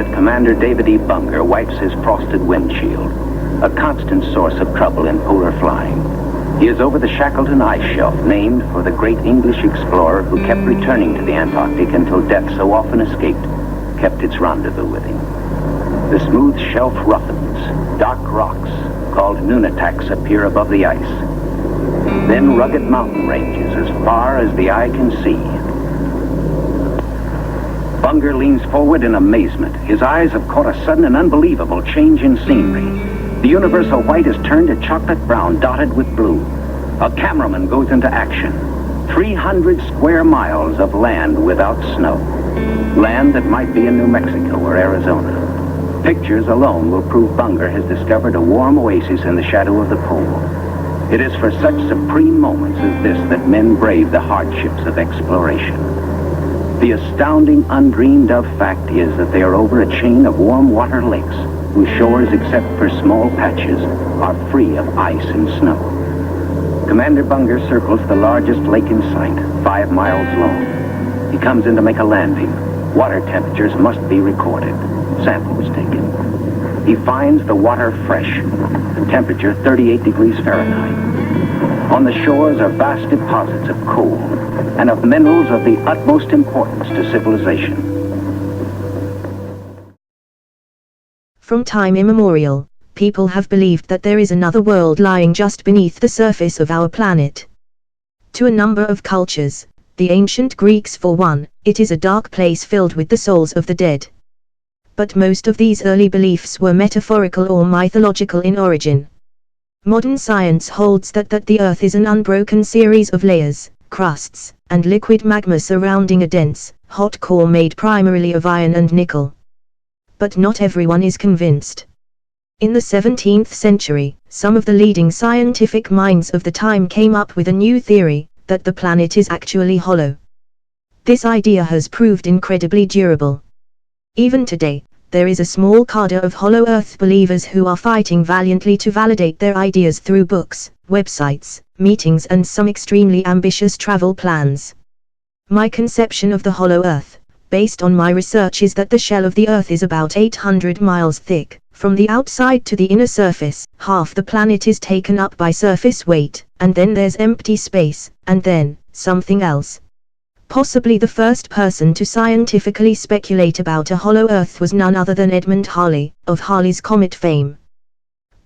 pilot, Commander David E. Bunger, wipes his frosted windshield, a constant source of trouble in polar flying. He is over the Shackleton ice shelf, named for the great English explorer who kept returning to the Antarctic until death, so often escaped, kept its rendezvous with him. The smooth shelf roughens. Dark rocks, called nunataks, appear above the ice. Then rugged mountain ranges as far as the eye can see. Bunger leans forward in amazement. His eyes have caught a sudden and unbelievable change in scenery. The universal white has turned to chocolate brown, dotted with blue. A cameraman goes into action. 300 square miles of land without snow. Land that might be in New Mexico or Arizona. Pictures alone will prove Bunger has discovered a warm oasis in the shadow of the pole. It is for such supreme moments as this that men brave the hardships of exploration. The astounding, undreamed of fact is that they are over a chain of warm water lakes, whose shores, except for small patches, are free of ice and snow. Commander Bunger circles the largest lake in sight, 5 miles long. He comes in to make a landing. Water temperatures must be recorded. Samples taken. He finds the water fresh, the temperature 38 degrees Fahrenheit. On the shores are vast deposits of coal and of minerals of the utmost importance to civilization. From time immemorial, people have believed that there is another world lying just beneath the surface of our planet. To a number of cultures, the ancient Greeks for one, it is a dark place filled with the souls of the dead. But most of these early beliefs were metaphorical or mythological in origin. Modern science holds that the Earth is an unbroken series of layers, crusts, and liquid magma surrounding a dense, hot core made primarily of iron and nickel. But not everyone is convinced. In the 17th century, some of the leading scientific minds of the time came up with a new theory, that the planet is actually hollow. This idea has proved incredibly durable. Even today, there is a small cadre of hollow Earth believers who are fighting valiantly to validate their ideas through books, websites, meetings and some extremely ambitious travel plans. My conception of the hollow Earth, based on my research, is that the shell of the Earth is about 800 miles thick. From the outside to the inner surface, half the planet is taken up by surface weight, and then there's empty space, and then, something else. Possibly the first person to scientifically speculate about a hollow Earth was none other than Edmond Halley, of Halley's Comet fame.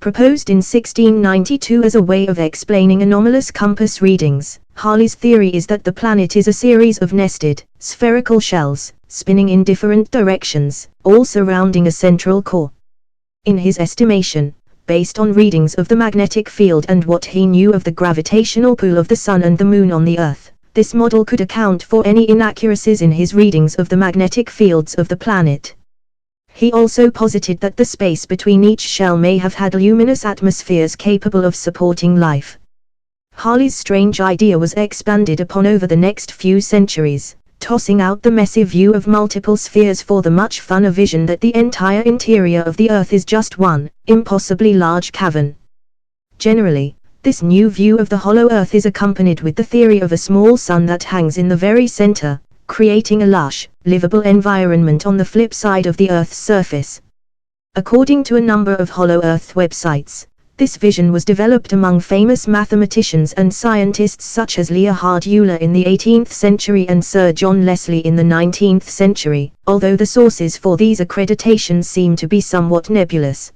Proposed in 1692 as a way of explaining anomalous compass readings, Halley's theory is that the planet is a series of nested, spherical shells, spinning in different directions, all surrounding a central core. In his estimation, based on readings of the magnetic field and what he knew of the gravitational pull of the Sun and the Moon on the Earth, this model could account for any inaccuracies in his readings of the magnetic fields of the planet. He also posited that the space between each shell may have had luminous atmospheres capable of supporting life. Halley's strange idea was expanded upon over the next few centuries, tossing out the messy view of multiple spheres for the much funner vision that the entire interior of the Earth is just one, impossibly large cavern. Generally, this new view of the hollow Earth is accompanied with the theory of a small sun that hangs in the very center, creating a lush, livable environment on the flip side of the Earth's surface. According to a number of hollow Earth websites, this vision was developed among famous mathematicians and scientists such as Leonhard Euler in the 18th century and Sir John Leslie in the 19th century, although the sources for these accreditations seem to be somewhat nebulous.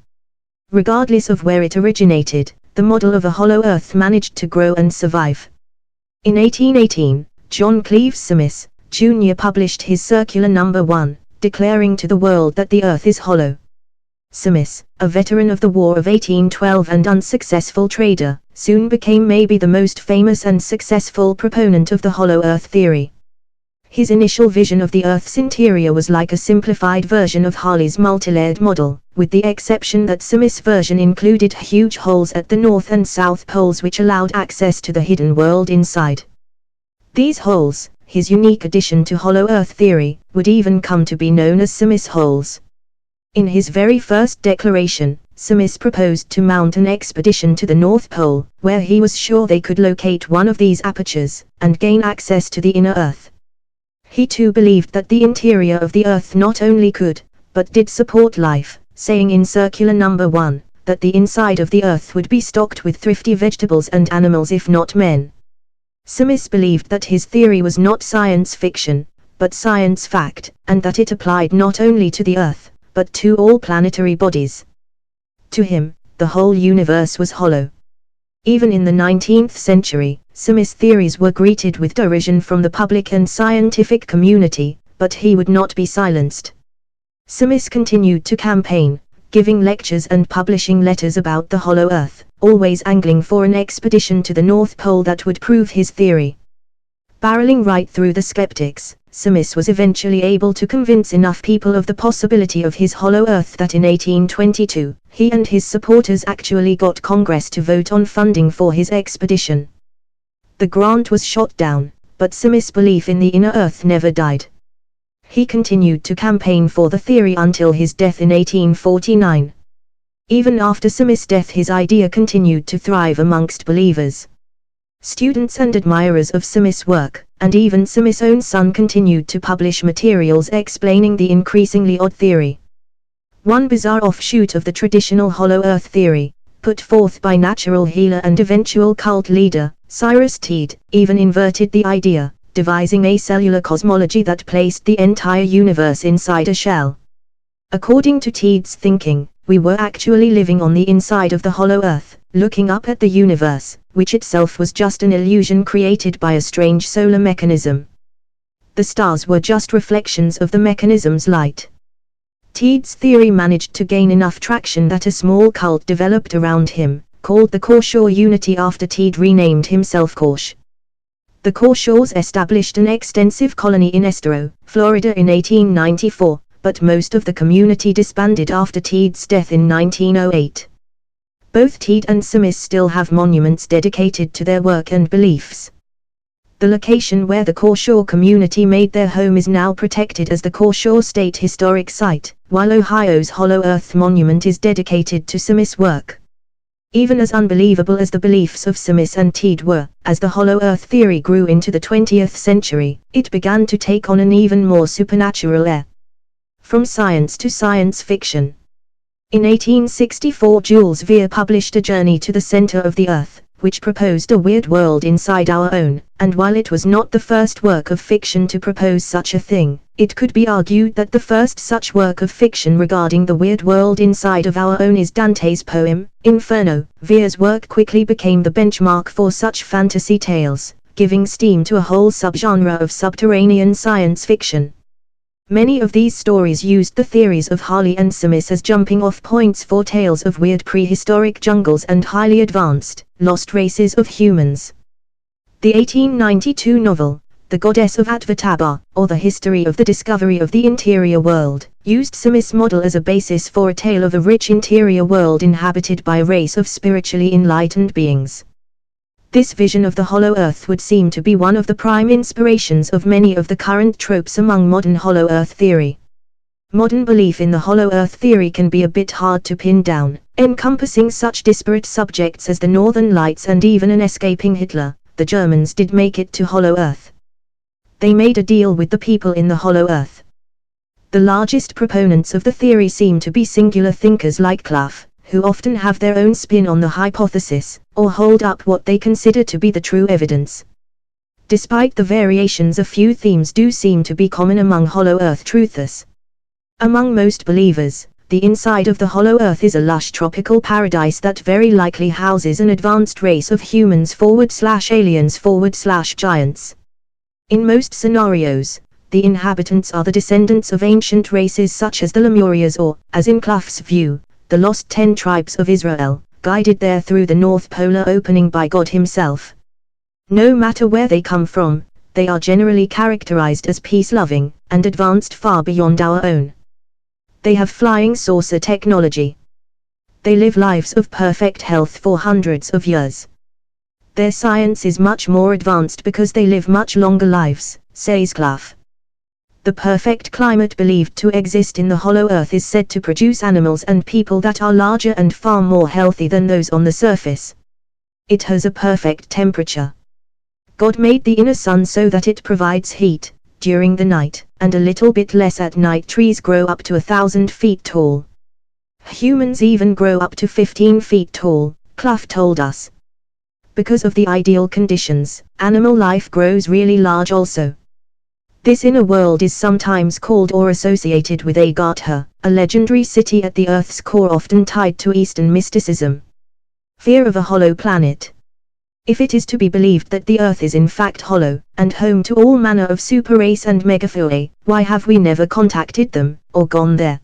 Regardless of where it originated, the model of a hollow Earth managed to grow and survive. In 1818, John Cleves Symmes, Jr. published his Circular No. 1, declaring to the world that the Earth is hollow. Symmes, a veteran of the War of 1812 and unsuccessful trader, soon became maybe the most famous and successful proponent of the hollow Earth theory. His initial vision of the Earth's interior was like a simplified version of Halley's multilayered model, with the exception that Symmes' version included huge holes at the north and south poles which allowed access to the hidden world inside. These holes, his unique addition to hollow Earth theory, would even come to be known as Symmes holes. In his very first declaration, Symmes proposed to mount an expedition to the North Pole, where he was sure they could locate one of these apertures, and gain access to the inner Earth. He too believed that the interior of the Earth not only could, but did support life, saying in Circular Number 1, that the inside of the earth would be stocked with thrifty vegetables and animals if not men. Symmes believed that his theory was not science fiction, but science fact, and that it applied not only to the earth, but to all planetary bodies. To him, the whole universe was hollow. Even in the 19th century, Symmes' theories were greeted with derision from the public and scientific community, but he would not be silenced. Symmes continued to campaign, giving lectures and publishing letters about the hollow earth, always angling for an expedition to the North Pole that would prove his theory. Barreling right through the skeptics, Symmes was eventually able to convince enough people of the possibility of his hollow earth that in 1822, he and his supporters actually got Congress to vote on funding for his expedition. The grant was shot down, but Symmes' belief in the inner earth never died. He continued to campaign for the theory until his death in 1849. Even after Symmes' death, his idea continued to thrive amongst believers. Students and admirers of Symmes' work, and even Symmes' own son, continued to publish materials explaining the increasingly odd theory. One bizarre offshoot of the traditional hollow earth theory, put forth by natural healer and eventual cult leader, Cyrus Teed, even inverted the idea, devising a cellular cosmology that placed the entire universe inside a shell. According to Teed's thinking, we were actually living on the inside of the hollow earth, looking up at the universe, which itself was just an illusion created by a strange solar mechanism. The stars were just reflections of the mechanism's light. Teed's theory managed to gain enough traction that a small cult developed around him, called the Korshaw Unity after Teed renamed himself Korsh. The Korshaws established an extensive colony in Estero, Florida in 1894, but most of the community disbanded after Teed's death in 1908. Both Teed and Symmes still have monuments dedicated to their work and beliefs. The location where the Korshaw community made their home is now protected as the Korshaw State Historic Site, while Ohio's Hollow Earth Monument is dedicated to Symmes' work. Even as unbelievable as the beliefs of Symmes and Teed were, as the hollow earth theory grew into the 20th century, it began to take on an even more supernatural air. From science to science fiction. In 1864, Jules Verne published A Journey to the Center of the Earth, which proposed a weird world inside our own, and while it was not the first work of fiction to propose such a thing, it could be argued that the first such work of fiction regarding the weird world inside of our own is Dante's poem, Inferno. Verne's work quickly became the benchmark for such fantasy tales, giving steam to a whole subgenre of subterranean science fiction. Many of these stories used the theories of Halley and Symmes as jumping-off points for tales of weird prehistoric jungles and highly advanced, lost races of humans. The 1892 novel, The Goddess of Atvataba, or The History of the Discovery of the Interior World, used Symmes' model as a basis for a tale of a rich interior world inhabited by a race of spiritually enlightened beings. This vision of the hollow earth would seem to be one of the prime inspirations of many of the current tropes among modern hollow earth theory. Modern belief in the hollow earth theory can be a bit hard to pin down, encompassing such disparate subjects as the Northern Lights and even an escaping Hitler. The Germans did make it to hollow earth. They made a deal with the people in the hollow earth. The largest proponents of the theory seem to be singular thinkers like Clough, who often have their own spin on the hypothesis, or hold up what they consider to be the true evidence. Despite the variations, a few themes do seem to be common among hollow earth truthers. Among most believers, the inside of the hollow earth is a lush tropical paradise that very likely houses an advanced race of humans/aliens/giants. In most scenarios, the inhabitants are the descendants of ancient races such as the Lemurians or, as in Clough's view, the lost 10 tribes of Israel, guided there through the North Polar opening by God himself. No matter where they come from, they are generally characterized as peace-loving, and advanced far beyond our own. They have flying saucer technology. They live lives of perfect health for hundreds of years. Their science is much more advanced because they live much longer lives, says Clough. The perfect climate believed to exist in the hollow earth is said to produce animals and people that are larger and far more healthy than those on the surface. It has a perfect temperature. God made the inner sun so that it provides heat during the night, and a little bit less at night. Trees grow up to 1,000 feet tall. Humans even grow up to 15 feet tall, Clough told us. Because of the ideal conditions, animal life grows really large also. This inner world is sometimes called or associated with Agartha, a legendary city at the Earth's core often tied to Eastern mysticism. Fear of a hollow planet. If it is to be believed that the Earth is in fact hollow, and home to all manner of super-race and megafauna, why have we never contacted them, or gone there?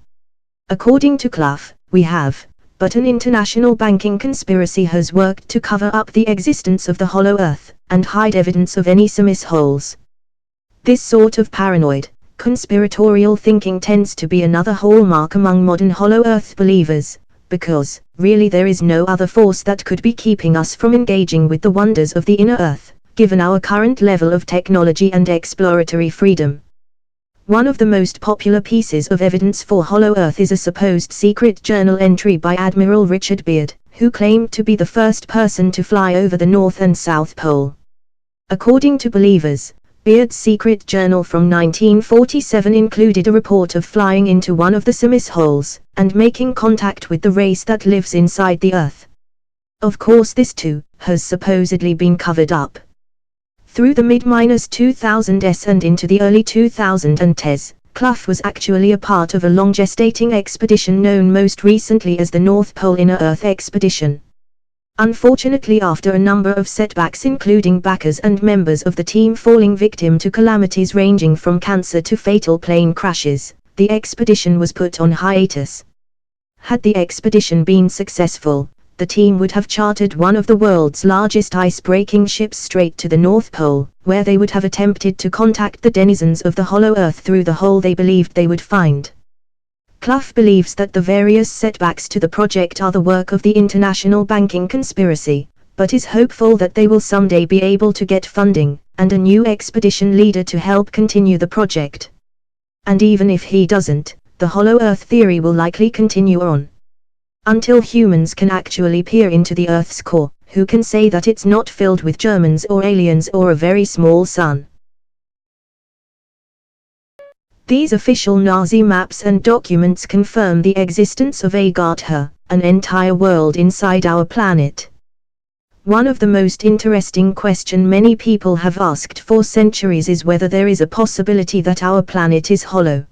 According to Clough, we have, but an international banking conspiracy has worked to cover up the existence of the hollow Earth, and hide evidence of any Symmes holes. This sort of paranoid, conspiratorial thinking tends to be another hallmark among modern hollow Earth believers, because, really there is no other force that could be keeping us from engaging with the wonders of the inner Earth, given our current level of technology and exploratory freedom. One of the most popular pieces of evidence for hollow Earth is a supposed secret journal entry by Admiral Richard Beard, who claimed to be the first person to fly over the North and South Pole. According to believers, Beard's secret journal from 1947 included a report of flying into one of the Symmes holes, and making contact with the race that lives inside the Earth. Of course this too, has supposedly been covered up. Through the mid-2000s and into the early 2010s, Clough was actually a part of a long-gestating expedition known most recently as the North Pole Inner Earth Expedition. Unfortunately, after a number of setbacks including backers and members of the team falling victim to calamities ranging from cancer to fatal plane crashes, the expedition was put on hiatus. Had the expedition been successful, the team would have chartered one of the world's largest ice-breaking ships straight to the North Pole, where they would have attempted to contact the denizens of the hollow Earth through the hole they believed they would find. Clough believes that the various setbacks to the project are the work of the international banking conspiracy, but is hopeful that they will someday be able to get funding, and a new expedition leader to help continue the project. And even if he doesn't, the hollow Earth theory will likely continue on. Until humans can actually peer into the Earth's core, who can say that it's not filled with Germans or aliens or a very small sun? These official Nazi maps and documents confirm the existence of Agartha, an entire world inside our planet. One of the most interesting questions many people have asked for centuries is whether there is a possibility that our planet is hollow.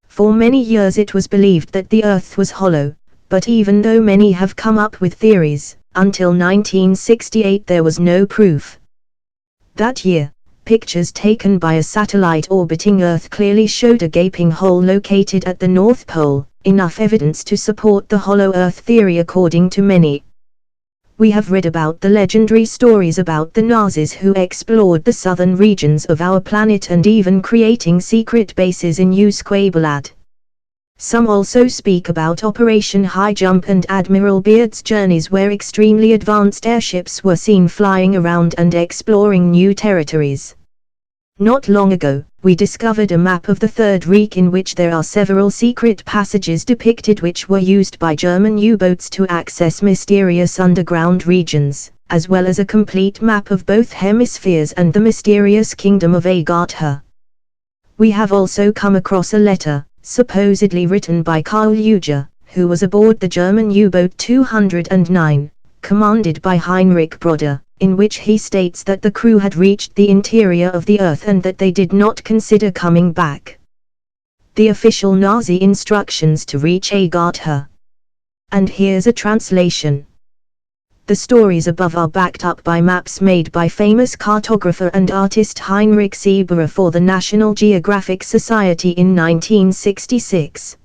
For many years it was believed that the Earth was hollow, but even though many have come up with theories, until 1968 there was no proof. That year, pictures taken by a satellite orbiting Earth clearly showed a gaping hole located at the North Pole, enough evidence to support the hollow Earth theory according to many. We have read about the legendary stories about the Nazis who explored the southern regions of our planet and even creating secret bases in Usquabalad. Some also speak about Operation High Jump and Admiral Beard's journeys where extremely advanced airships were seen flying around and exploring new territories. Not long ago, we discovered a map of the Third Reich in which there are several secret passages depicted which were used by German U-boats to access mysterious underground regions, as well as a complete map of both hemispheres and the mysterious kingdom of Agartha. We have also come across a letter, supposedly written by Karl Uger, who was aboard the German U-boat 209, commanded by Heinrich Brodder, in which he states that the crew had reached the interior of the Earth and that they did not consider coming back. The official Nazi instructions to reach Agartha. And here's a translation. The stories above are backed up by maps made by famous cartographer and artist Heinrich Sieberer for the National Geographic Society in 1966.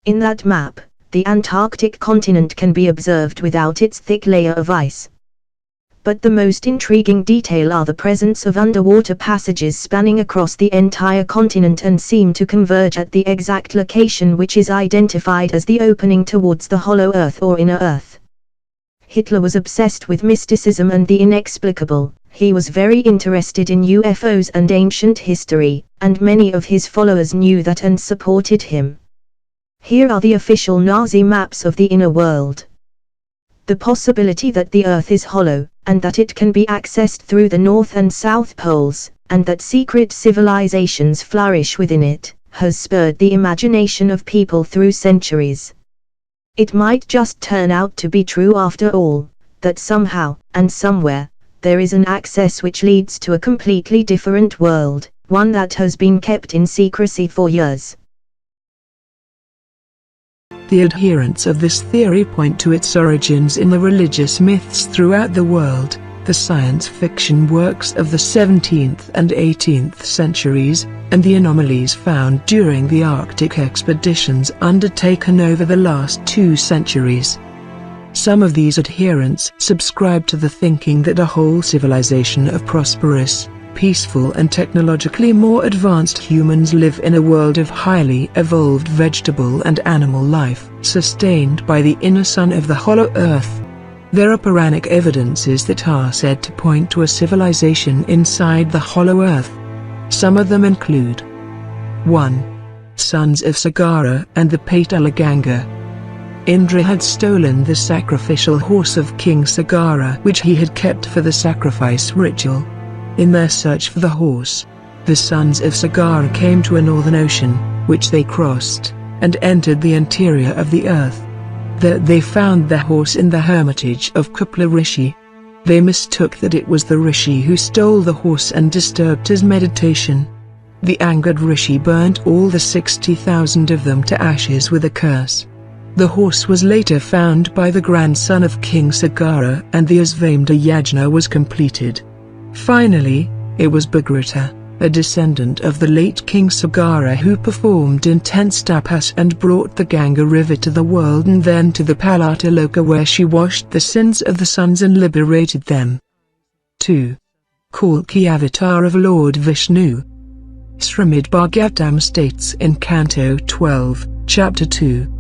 In that map, the Antarctic continent can be observed without its thick layer of ice. But the most intriguing detail are the presence of underwater passages spanning across the entire continent and seem to converge at the exact location which is identified as the opening towards the hollow Earth or inner Earth. Hitler was obsessed with mysticism and the inexplicable. He was very interested in UFOs and ancient history, and many of his followers knew that and supported him. Here are the official Nazi maps of the inner world. The possibility that the Earth is hollow, and that it can be accessed through the North and South Poles, and that secret civilizations flourish within it, has spurred the imagination of people through centuries. It might just turn out to be true after all, that somehow, and somewhere, there is an access which leads to a completely different world, one that has been kept in secrecy for years. The adherents of this theory point to its origins in the religious myths throughout the world, the science fiction works of the 17th and 18th centuries, and the anomalies found during the Arctic expeditions undertaken over the last 2 centuries. Some of these adherents subscribe to the thinking that a whole civilization of prosperous, peaceful and technologically more advanced humans live in a world of highly evolved vegetable and animal life, sustained by the inner sun of the hollow earth. There are Puranic evidences that are said to point to a civilization inside the hollow earth. Some of them include 1. Sons of Sagara and the Patalaganga. Indra had stolen the sacrificial horse of King Sagara which he had kept for the sacrifice ritual. In their search for the horse, the sons of Sagara came to a northern ocean, which they crossed, and entered the interior of the earth. There they found the horse in the hermitage of Kupla Rishi. They mistook that it was the Rishi who stole the horse and disturbed his meditation. The angered Rishi burnt all the 60,000 of them to ashes with a curse. The horse was later found by the grandson of King Sagara and the Asvamedha Yajna was completed. Finally, it was Bhagrata, a descendant of the late King Sagara who performed intense tapas and brought the Ganga river to the world and then to the Palataloka where she washed the sins of the sons and liberated them. 2. Kalki avatar of Lord Vishnu. Srimad Bhagavatam states in Canto 12, Chapter 2.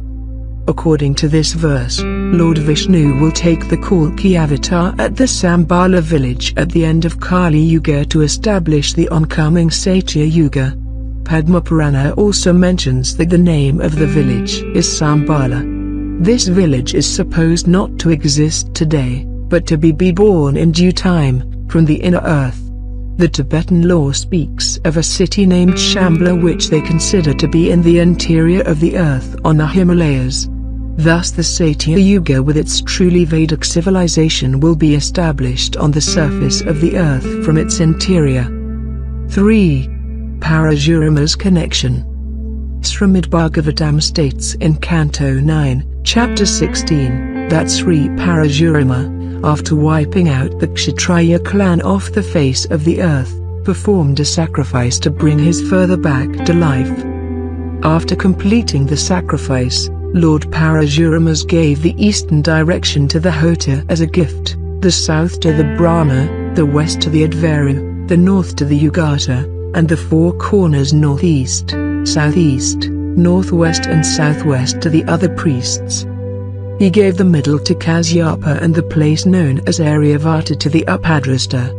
According to this verse, Lord Vishnu will take the Kalki avatar at the Sambala village at the end of Kali Yuga to establish the oncoming Satya Yuga. Padma Purana also mentions that the name of the village is Sambala. This village is supposed not to exist today, but to be born in due time, from the inner earth. The Tibetan lore speaks of a city named Shambhala which they consider to be in the interior of the earth on the Himalayas. Thus the Satya Yuga with its truly Vedic civilization will be established on the surface of the earth from its interior. 3. Parashurama's connection. Srimad Bhagavatam states in Canto 9, Chapter 16, that Sri Parashurama, after wiping out the Kshatriya clan off the face of the earth, performed a sacrifice to bring his father back to life. After completing the sacrifice, Lord Parashurama gave the eastern direction to the Hota as a gift, the south to the Brahma, the west to the Advaru, the north to the Ugata, and the 4 corners northeast, southeast, northwest and southwest to the other priests. He gave the middle to Kasyapa and the place known as Aryavata to the Upadrasta.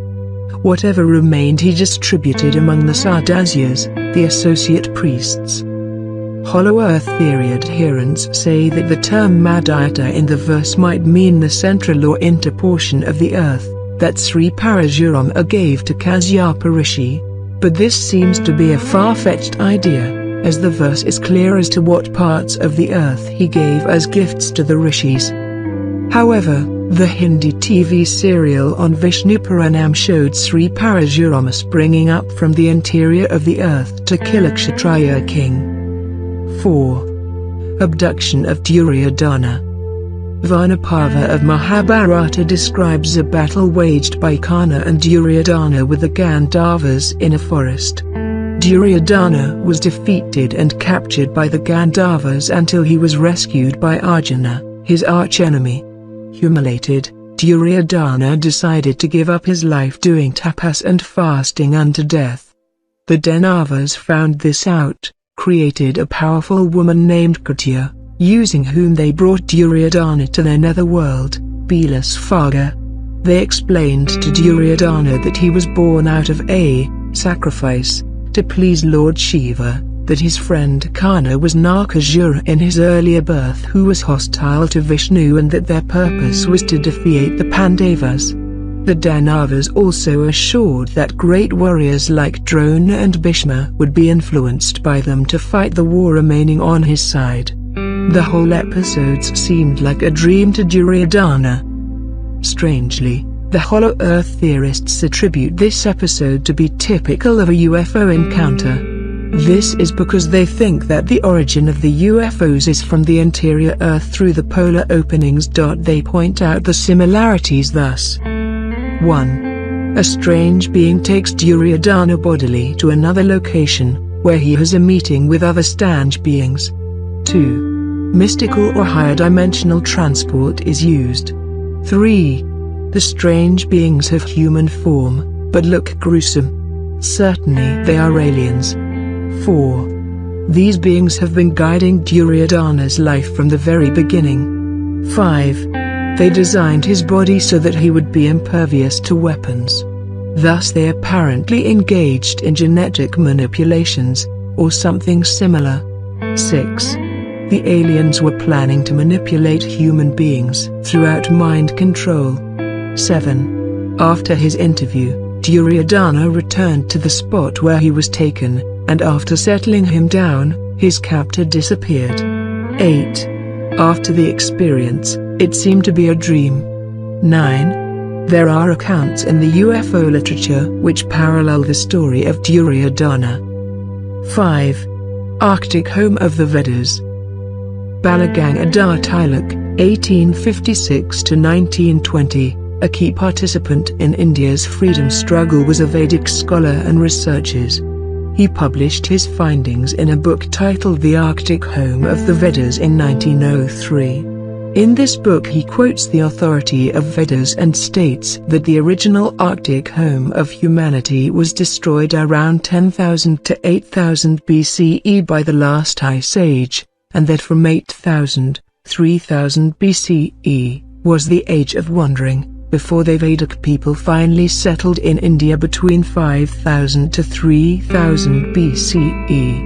Whatever remained he distributed among the Sadasyas, the associate priests. Hollow Earth theory adherents say that the term Madhyata in the verse might mean the central or inner portion of the earth, that Sri Parashurama gave to Kasyapa Rishi. But this seems to be a far-fetched idea, as the verse is clear as to what parts of the earth he gave as gifts to the rishis. However, the Hindi TV serial on Vishnu Puranam showed Sri Parashurama springing up from the interior of the earth to kill a Kshatriya king. 4. Abduction of Duryodhana. Varnaparva of Mahabharata describes a battle waged by Karna and Duryodhana with the Gandharvas in a forest. Duryodhana was defeated and captured by the Gandharvas until he was rescued by Arjuna, his archenemy. Humiliated, Duryodhana decided to give up his life doing tapas and fasting unto death. The Dandavas found this out, created a powerful woman named Katya, using whom they brought Duryodhana to their netherworld, Bilasvaga. They explained to Duryodhana that he was born out of a sacrifice, to please Lord Shiva, that his friend Karna was Nakasura in his earlier birth who was hostile to Vishnu and that their purpose was to defeat the Pandavas. The Danavas also assured that great warriors like Drona and Bhishma would be influenced by them to fight the war, remaining on his side. The whole episodes seemed like a dream to Duryodhana. Strangely, the Hollow Earth theorists attribute this episode to be typical of a UFO encounter. This is because they think that the origin of the UFOs is from the interior Earth through the polar openings. They point out the similarities thus. 1. A strange being takes Duryodhana bodily to another location, where he has a meeting with other strange beings. 2. Mystical or higher dimensional transport is used. 3. The strange beings have human form, but look gruesome. Certainly they are aliens. 4. These beings have been guiding Duryodhana's life from the very beginning. 5. They designed his body so that he would be impervious to weapons. Thus they apparently engaged in genetic manipulations, or something similar. 6. The aliens were planning to manipulate human beings throughout mind control. 7. After his interview, Duryodhana returned to the spot where he was taken, and after settling him down, his captor disappeared. 8. After the experience, it seemed to be a dream. 9. There are accounts in the UFO literature which parallel the story of Duryodhana. 5. Arctic home of the Vedas. Balagangadhar Tilak, 1856–1920, a key participant in India's freedom struggle, was a Vedic scholar and researcher. He published his findings in a book titled The Arctic Home of the Vedas in 1903. In this book he quotes the authority of Vedas and states that the original Arctic home of humanity was destroyed around 10,000 to 8,000 BCE by the last ice age, and that from 8,000, 3,000 BCE, was the age of wandering, before the Vedic people finally settled in India between 5,000 to 3,000 BCE.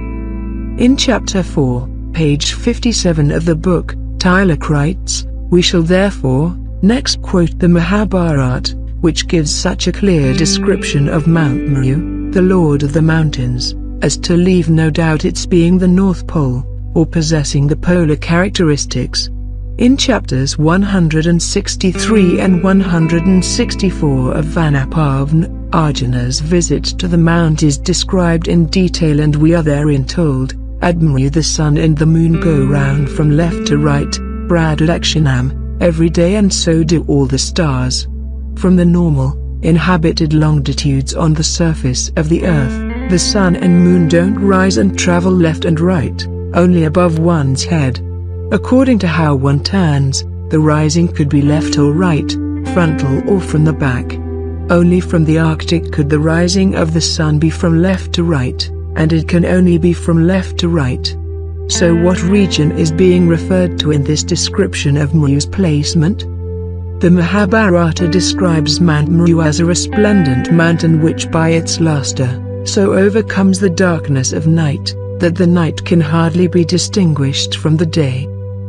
In Chapter 4, page 57 of the book, Tilak writes, "We shall therefore next quote the Mahabharata, which gives such a clear description of Mount Meru, the Lord of the Mountains, as to leave no doubt its being the North Pole, or possessing the polar characteristics." In chapters 163 and 164 of Vanaparvan, Arjuna's visit to the mount is described in detail, and we are therein told, "At Meru the sun and the moon go round from left to right, Pradakshinam, every day, and so do all the stars. From the normal, inhabited longitudes on the surface of the earth, the sun and moon don't rise and travel left and right, only above one's head. According to how one turns, the rising could be left or right, frontal or from the back. Only from the Arctic could the rising of the sun be from left to right, and it can only be from left to right." So what region is being referred to in this description of Meru's placement? The Mahabharata describes Mount Meru as a resplendent mountain which by its luster, so overcomes the darkness of night, that the night can hardly be distinguished from the day.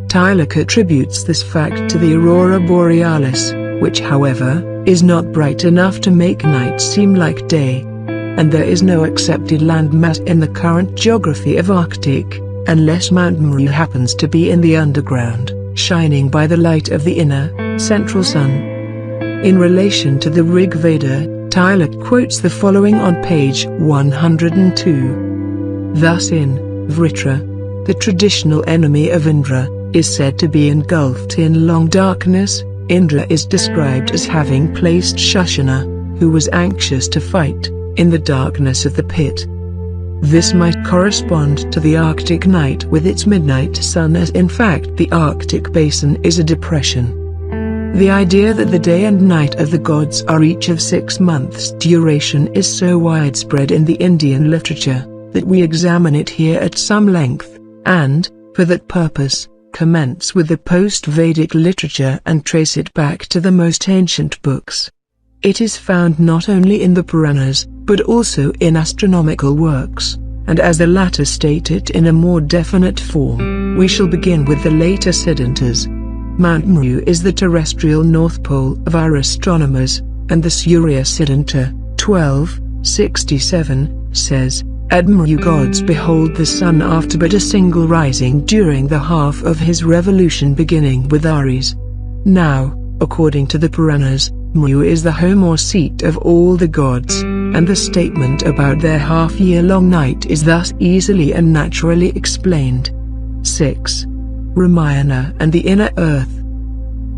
Tilak attributes this fact to the aurora borealis, which however, is not bright enough to make night seem like day. And there is no accepted landmass in the current geography of Arctic, unless Mount Meru happens to be in the underground, shining by the light of the inner, central sun. In relation to the Rig Veda, Tilak quotes the following on page 102. Thus in Vritra, the traditional enemy of Indra, is said to be engulfed in long darkness. Indra is described as having placed Shushana, who was anxious to fight, in the darkness of the pit. This might correspond to the Arctic night with its midnight sun, as in fact the Arctic basin is a depression. The idea that the day and night of the gods are each of 6 months' duration is so widespread in the Indian literature, that we examine it here at some length, and, for that purpose, commence with the post-Vedic literature and trace it back to the most ancient books. It is found not only in the Puranas, but also in astronomical works, and as the latter state it in a more definite form, we shall begin with the later Siddhantas. Mount Meru is the terrestrial North Pole of our astronomers, And the Surya Siddhanta, 1267, says, Admire you gods, behold the sun after but a single rising during the half of his revolution beginning with Aries. Now, according to the Puranas, Mru is the home or seat of all the gods, and the statement about their half-year-long night is thus easily and naturally explained. 6. Ramayana and the inner earth.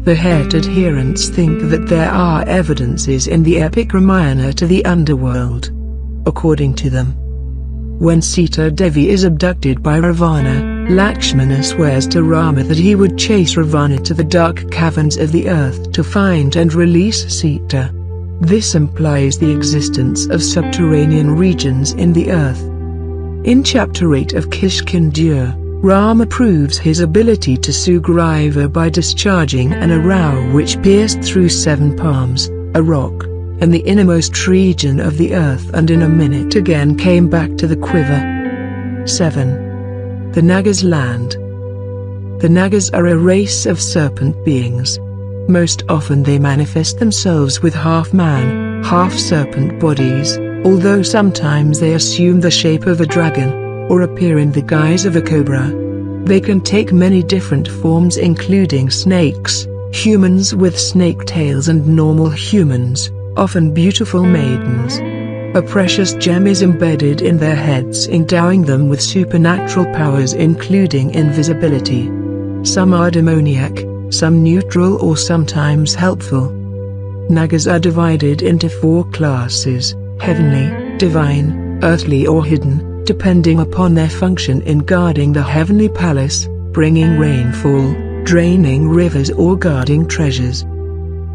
The Het adherents think that there are evidences in the epic Ramayana to the underworld. According to them, when Sita Devi is abducted by Ravana, Lakshmana swears to Rama that he would chase Ravana to the dark caverns of the earth to find and release Sita. This implies the existence of subterranean regions in the earth. In Chapter 8 of Kishkinda, Rama proves his ability to Sugriva by discharging an arrow which pierced through 7 palms, a rock, and the innermost region of the earth, and in a minute again came back to the quiver. 7. The Nagas land. The Nagas are a race of serpent beings. Most often they manifest themselves with half-man, half-serpent bodies, although sometimes they assume the shape of a dragon, or appear in the guise of a cobra. They can take many different forms, including snakes, humans with snake tails, and normal humans, often beautiful maidens. A precious gem is embedded in their heads, endowing them with supernatural powers including invisibility. Some are demoniac, some neutral, or sometimes helpful. Nagas are divided into 4 classes: heavenly, divine, earthly, or hidden, depending upon their function in guarding the heavenly palace, bringing rainfall, draining rivers, or guarding treasures.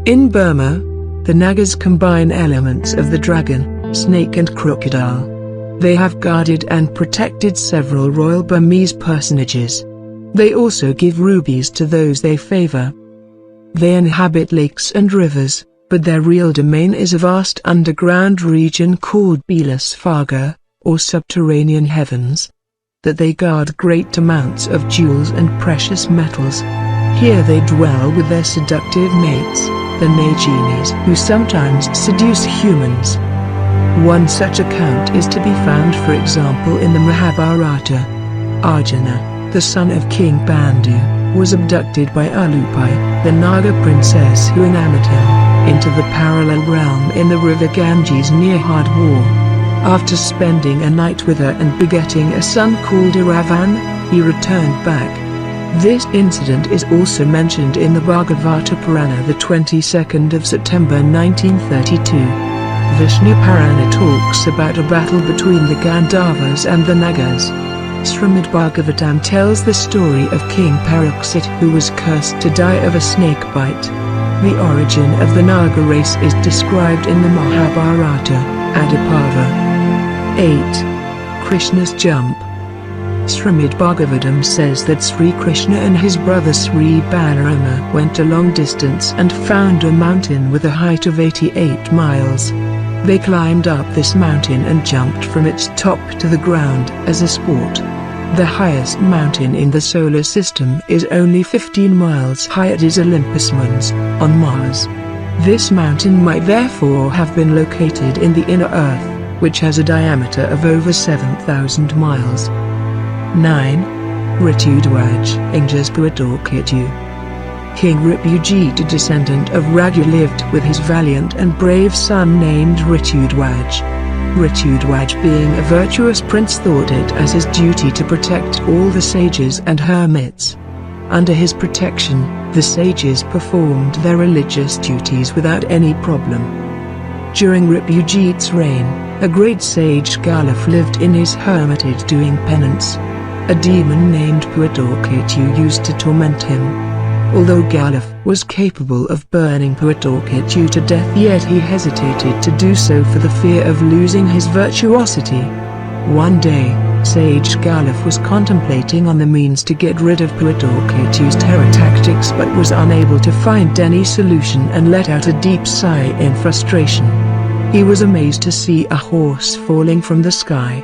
In Burma, the Nagas combine elements of the dragon, snake, and crocodile. They have guarded and protected several royal Burmese personages. They also give rubies to those they favor. They inhabit lakes and rivers, but their real domain is a vast underground region called Bilasphara, or subterranean heavens. That they guard great amounts of jewels and precious metals. Here they dwell with their seductive mates, the Naginis, who sometimes seduce humans. One such account is to be found, for example, in the Mahabharata. Arjuna, the son of King Pandu, was abducted by Alupai, the Naga princess who enamored him, into the parallel realm in the river Ganges near Hardwar. After spending a night with her and begetting a son called Iravan, he returned back. This incident is also mentioned in the Bhagavata Purana, the 22nd of September 1932. Vishnu Purana talks about a battle between the Gandharvas and the Nagas. Srimad Bhagavatam tells the story of King Pariksit, who was cursed to die of a snake bite. The origin of the Naga race is described in the Mahabharata, Adipava. 8. Krishna's jump. Srimad Bhagavatam says that Sri Krishna and his brother Sri Balarama went a long distance and found a mountain with a height of 88 miles. They climbed up this mountain and jumped from its top to the ground as a sport. The highest mountain in the solar system is only 15 miles high. It is Olympus Mons, on Mars. This mountain might therefore have been located in the inner Earth, which has a diameter of over 7,000 miles. 9. Ritudwaj, Injas Puadorkitu. King Ripujita, descendant of Raghu, lived with his valiant and brave son named Ritudwaj. Ritudwaj, being a virtuous prince, thought it as his duty to protect all the sages and hermits. Under his protection, the sages performed their religious duties without any problem. During Ripujita's reign, a great sage Galaf lived in his hermitage doing penance. A demon named Puadorkitu used to torment him. Although Galaf was capable of burning Puadorkitu to death, yet he hesitated to do so for the fear of losing his virtuosity. One day, Sage Galaf was contemplating on the means to get rid of Puadorkitu's terror tactics, but was unable to find any solution and let out a deep sigh in frustration. He was amazed to see a horse falling from the sky.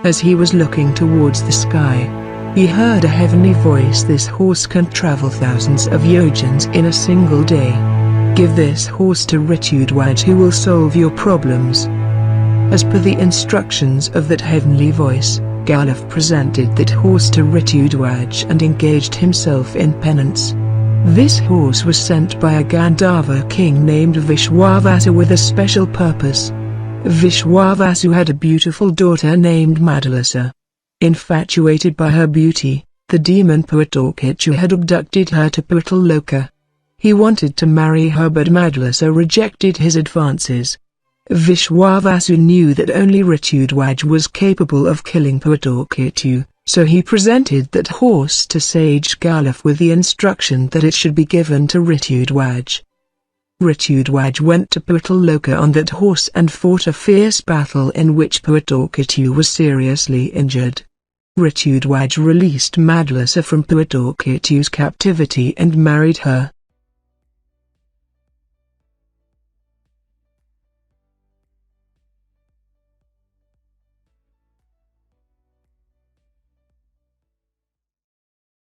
As he was looking towards the sky, he heard a heavenly voice: "This horse can travel thousands of yojans in a single day. Give this horse to Ritudwaj, who will solve your problems. As per the instructions of that heavenly voice, Galuf presented that horse to Ritudwaj and engaged himself in penance. This horse was sent by a Gandharva king named Vishwavasu with a special purpose. Vishwavasu had a beautiful daughter named Madalasa. Infatuated by her beauty, the demon Puritoketu had abducted her to Purtaloka. He wanted to marry her, but Madalasa rejected his advances. Vishwavasu knew that only Ritudwaj was capable of killing Puritoketu, so he presented that horse to sage Galuf with the instruction that it should be given to Ritudwaj. Ritudwaj went to Purtaloka on that horse and fought a fierce battle in which Puritoketu was seriously injured. Ritudwaj released Madalasa from Puritoketu's captivity and married her.